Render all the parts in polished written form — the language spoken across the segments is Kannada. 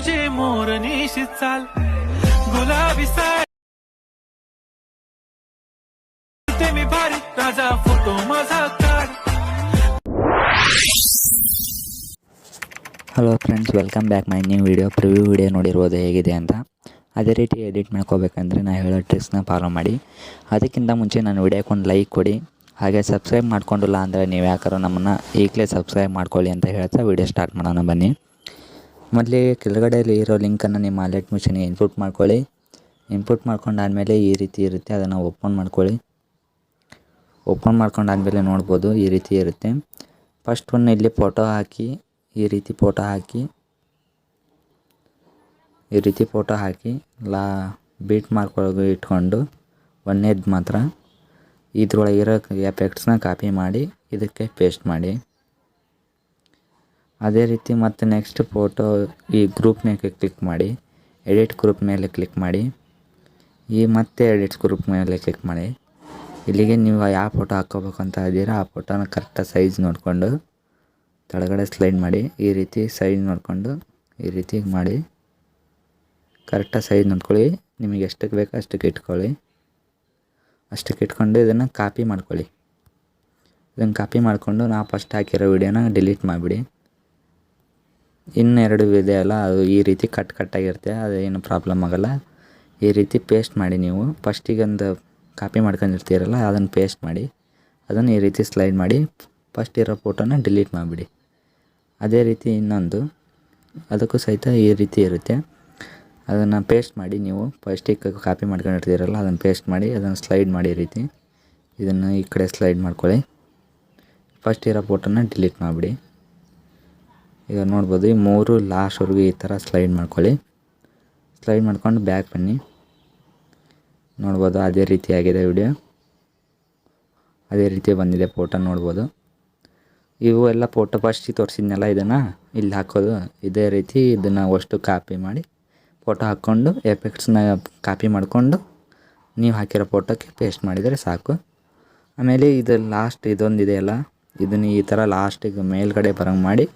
मोरनीशी चाल गुलाबी साडी मी भारी राजा फोटो माझा काढ. Hello friends, welcome back my new video. Preview video ನೋಡಿರ್ಬೋದು ಹೇಗಿದೆ ಅಂತ. ಅದೇ ರೀತಿ ಎಡಿಟ್ ಮಾಡ್ಕೋಬೇಕಂದ್ರೆ ನಾನು ಹೇಳೋ ಟ್ರಿಕ್ಸ್ನ ಫಾಲೋ ಮಾಡಿ. ಅದಕ್ಕಿಂತ ಮುಂಚೆ ನಾನು ವಿಡಿಯೋಕ್ಕೆ ಒಂದು ಲೈಕ್ ಕೊಡಿ. ಹಾಗೆ ಸಬ್ಸ್ಕ್ರೈಬ್ ಮಾಡ್ಕೊಂಡಿಲ್ಲ ಅಂದರೆ ನೀವು ಯಾಕಾದ್ರೂ ನಮ್ಮನ್ನು ಈಗಲೇ ಸಬ್ಸ್ಕ್ರೈಬ್ ಮಾಡ್ಕೊಳ್ಳಿ ಅಂತ ಹೇಳ್ತಾ ವಿಡಿಯೋ ಸ್ಟಾರ್ಟ್ ಮಾಡೋಣ ಬನ್ನಿ. ಮೊದಲಿಗೆ ಕೆಳಗಡೆಯಲ್ಲಿ ಇರೋ ಲಿಂಕನ್ನು ನಿಮ್ಮ ಅಲರ್ಟ್ ಮಿಷನ್ಗೆ ಇನ್ಪುಟ್ ಮಾಡ್ಕೊಳ್ಳಿ. ಇನ್ಪುಟ್ ಮಾಡ್ಕೊಂಡಾದಮೇಲೆ ಈ ರೀತಿ ಇರುತ್ತೆ, ಅದನ್ನು ಓಪನ್ ಮಾಡ್ಕೊಳ್ಳಿ. ಓಪನ್ ಮಾಡ್ಕೊಂಡಾದಮೇಲೆ ನೋಡ್ಬೋದು ಈ ರೀತಿ ಇರುತ್ತೆ. ಫಸ್ಟ್ ಒನ್ ಇಲ್ಲಿ ಫೋಟೋ ಹಾಕಿ, ಈ ರೀತಿ ಫೋಟೋ ಹಾಕಿ ಬೀಟ್ ಮಾಡ್ಕೊಳ್ಳೋ ಇಟ್ಕೊಂಡು ಒಂದೇದು ಮಾತ್ರ ಇದ್ರೊಳಗಿರೋ ಎಫೆಕ್ಟ್ಸ್ನ ಕಾಪಿ ಮಾಡಿ ಇದಕ್ಕೆ ಪೇಸ್ಟ್ ಮಾಡಿ. ಅದೇ ರೀತಿ ಮತ್ತು ನೆಕ್ಸ್ಟ್ ಫೋಟೋ ಈ ಗ್ರೂಪ್ ಮೇಲೆ ಕ್ಲಿಕ್ ಮಾಡಿ, ಎಡಿಟ್ ಗ್ರೂಪ್ ಮೇಲೆ ಕ್ಲಿಕ್ ಮಾಡಿ, ಮತ್ತೆ ಎಡಿಟ್ಸ್ ಗ್ರೂಪ್ ಮೇಲೆ ಕ್ಲಿಕ್ ಮಾಡಿ. ಇಲ್ಲಿಗೆ ನೀವು ಯಾವ ಫೋಟೋ ಹಾಕ್ಕೋಬೇಕು ಅಂತ ಇದ್ದೀರಾ ಆ ಫೋಟೋನ ಕರೆಕ್ಟಾಗಿ ಸೈಜ್ ನೋಡಿಕೊಂಡು ಕೆಳಗಡೆ ಸ್ಲೈಡ್ ಮಾಡಿ. ಈ ರೀತಿ ಸೈಜ್ ನೋಡಿಕೊಂಡು ಈ ರೀತಿ ಮಾಡಿ ಕರೆಕ್ಟಾಗಿ ಸೈಜ್ ನೋಡ್ಕೊಳ್ಳಿ. ನಿಮಗೆ ಎಷ್ಟಕ್ಕೆ ಬೇಕೋ ಅಷ್ಟಕ್ಕೆ ಇಟ್ಕೊಳ್ಳಿ. ಅಷ್ಟಕ್ಕೆ ಇಟ್ಕೊಂಡು ಇದನ್ನು ಕಾಪಿ ಮಾಡ್ಕೊಳ್ಳಿ. ಇದನ್ನು ಕಾಪಿ ಮಾಡಿಕೊಂಡು ನಾವು ಫಸ್ಟ್ ಹಾಕಿರೋ ವಿಡಿಯೋನ ಡಿಲೀಟ್ ಮಾಡಿಬಿಡಿ. ಇನ್ನೆರಡು ಇದೆ ಅಲ್ಲ, ಅದು ಈ ರೀತಿ ಕಟ್ಟಾಗಿರುತ್ತೆ, ಅದೇನು ಪ್ರಾಬ್ಲಮ್ ಆಗೋಲ್ಲ. ಈ ರೀತಿ ಪೇಸ್ಟ್ ಮಾಡಿ. ನೀವು ಫಸ್ಟಿಗೊಂದು ಕಾಪಿ ಮಾಡ್ಕೊಂಡಿರ್ತೀರಲ್ಲ ಅದನ್ನು ಪೇಸ್ಟ್ ಮಾಡಿ, ಅದನ್ನು ಈ ರೀತಿ ಸ್ಲೈಡ್ ಮಾಡಿ ಫಸ್ಟ್ ಇರೋ ಫೋಟೋನ ಡಿಲೀಟ್ ಮಾಡಿಬಿಡಿ. ಅದೇ ರೀತಿ ಇನ್ನೊಂದು ಅದಕ್ಕೂ ಸಹಿತ ಈ ರೀತಿ ಇರುತ್ತೆ, ಅದನ್ನು ಪೇಸ್ಟ್ ಮಾಡಿ. ನೀವು ಫಸ್ಟಿಗೆ ಕಾಪಿ ಮಾಡ್ಕೊಂಡಿರ್ತೀರಲ್ಲ ಅದನ್ನು ಪೇಸ್ಟ್ ಮಾಡಿ, ಅದನ್ನು ಸ್ಲೈಡ್ ಮಾಡಿ. ಈ ರೀತಿ ಇದನ್ನು ಈ ಕಡೆ ಸ್ಲೈಡ್ ಮಾಡ್ಕೊಳ್ಳಿ. ಫಸ್ಟ್ ಇರೋ ಫೋಟೋನ ಡಿಲೀಟ್ ಮಾಡಿಬಿಡಿ. ಈಗ ನೋಡ್ಬೋದು ಈ ಮೂರು ಲಾಸ್ಟ್ವರೆಗೂ ಈ ಥರ ಸ್ಲೈಡ್ ಮಾಡ್ಕೊಳ್ಳಿ. ಸ್ಲೈಡ್ ಮಾಡ್ಕೊಂಡು ಬ್ಯಾಕ್ ಬನ್ನಿ. ನೋಡ್ಬೋದು ಅದೇ ರೀತಿ ಆಗಿದೆ ವಿಡಿಯೋ, ಅದೇ ರೀತಿ ಬಂದಿದೆ ಫೋಟೋ ನೋಡ್ಬೋದು. ಇವು ಎಲ್ಲ ಫೋಟೋ ಫಸ್ಟಿಗೆ ತೋರಿಸಿದ್ನಲ್ಲ ಇದನ್ನು ಇಲ್ಲಿ ಹಾಕೋದು ಇದೇ ರೀತಿ. ಇದನ್ನು ಅಷ್ಟು ಕಾಪಿ ಮಾಡಿ ಫೋಟೋ ಹಾಕ್ಕೊಂಡು ಎಫೆಕ್ಟ್ಸ್ನ ಕಾಪಿ ಮಾಡಿಕೊಂಡು ನೀವು ಹಾಕಿರೋ ಫೋಟೋಕ್ಕೆ ಪೇಸ್ಟ್ ಮಾಡಿದರೆ ಸಾಕು. ಆಮೇಲೆ ಇದು ಲಾಸ್ಟ್ ಇದೊಂದಿದೆಯಲ್ಲ, ಇದನ್ನು ಈ ಥರ ಲಾಸ್ಟಿಗೆ ಮೇಲ್ಗಡೆ ಬರೋಂಗೆ ಮಾಡಿ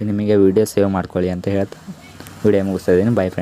ನಿಮಗೆ ವಿಡಿಯೋ ಸೇವ್ ಮಾಡ್ಕೊಳ್ಳಿ ಅಂತ ಹೇಳ್ತಾ ವಿಡಿಯೋ ಮುಗಿಸ್ತಾ ಇದ್ದೀನಿ. By friends.